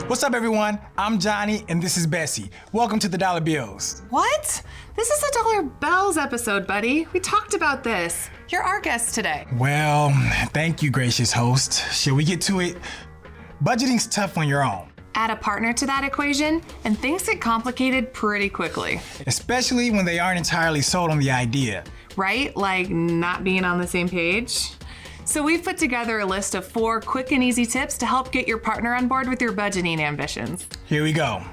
What's up, everyone? I'm Johnny, and this is Bessie. Welcome to the Dollar Bills. What? This is a Dollar Bells episode, buddy. We talked about this. You're our guest today. Well, thank you, gracious host. Shall we get to it? Budgeting's tough on your own, Add a partner to that equation, and things get complicated pretty quickly. especially when they aren't entirely sold on the idea. Right? Like not being on the same page? So we've put together a list of 4 quick and easy tips to help get your partner on board with your budgeting ambitions. Here we go.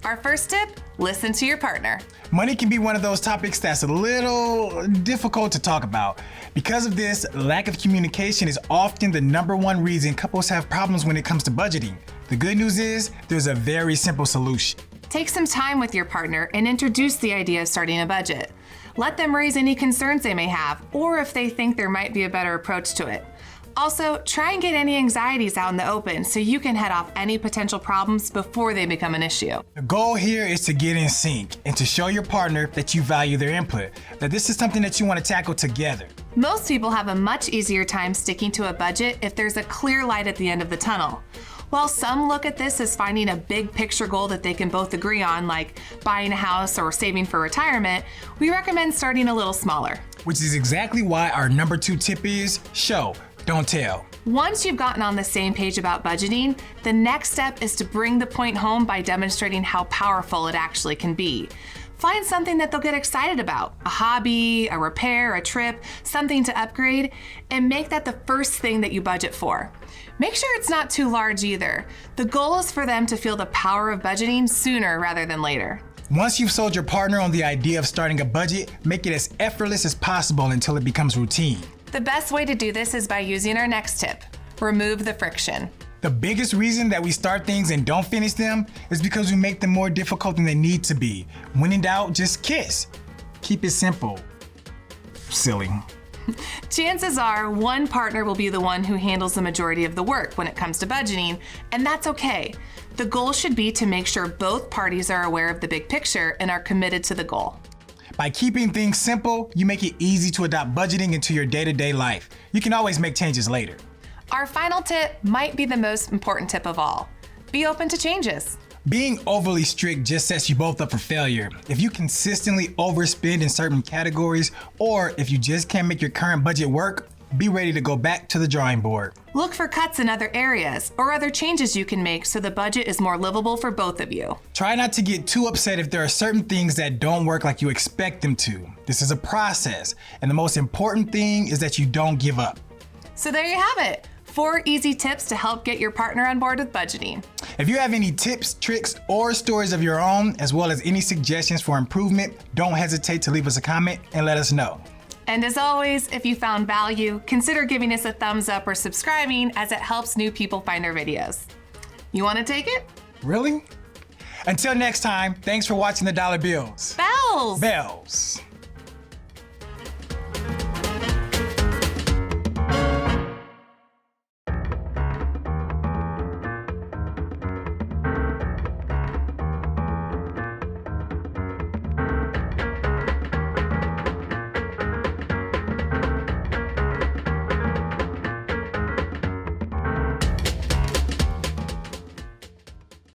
Our first tip, listen to your partner. Money can be one of those topics that's a little difficult to talk about. Because of this, lack of communication is often the #1 reason couples have problems when it comes to budgeting. The good news is, there's a very simple solution. Take some time with your partner and introduce the idea of starting a budget. Let them raise any concerns they may have, or if they think there might be a better approach to it. Also, try and get any anxieties out in the open so you can head off any potential problems before they become an issue. The goal here is to get in sync and to show your partner that you value their input, that this is something that you want to tackle together. Most people have a much easier time sticking to a budget if there's a clear light at the end of the tunnel. While some look at this as finding a big picture goal that they can both agree on, like buying a house or saving for retirement, we recommend starting a little smaller. Which is exactly why our #2 tip is show, don't tell. Once you've gotten on the same page about budgeting, the next step is to bring the point home by demonstrating how powerful it actually can be. Find something that they'll get excited about, a hobby, a repair, a trip, something to upgrade, and make that the first thing that you budget for. Make sure it's not too large either. The goal is for them to feel the power of budgeting sooner rather than later. Once you've sold your partner on the idea of starting a budget, make it as effortless as possible until it becomes routine. The best way to do this is by using our next tip, remove the friction. The biggest reason that we start things and don't finish them is because we make them more difficult than they need to be. When in doubt, just kiss. Keep it simple. Silly. Chances are one partner will be the one who handles the majority of the work when it comes to budgeting, and that's okay. The goal should be to make sure both parties are aware of the big picture and are committed to the goal. By keeping things simple, you make it easy to adopt budgeting into your day-to-day life. You can always make changes later. Our final tip might be the most important tip of all. Be open to changes. Being overly strict just sets you both up for failure. If you consistently overspend in certain categories, or if you just can't make your current budget work, be ready to go back to the drawing board. Look for cuts in other areas or other changes you can make so the budget is more livable for both of you. Try not to get too upset if there are certain things that don't work like you expect them to. This is a process, and the most important thing is that you don't give up. So there you have it. 4 easy tips to help get your partner on board with budgeting. If you have any tips, tricks, or stories of your own, as well as any suggestions for improvement, don't hesitate to leave us a comment and let us know. And as always, if you found value, consider giving us a thumbs up or subscribing as it helps new people find our videos. You want to take it? Really? Until next time, thanks for watching the Dollar Bills. Bells! Bells.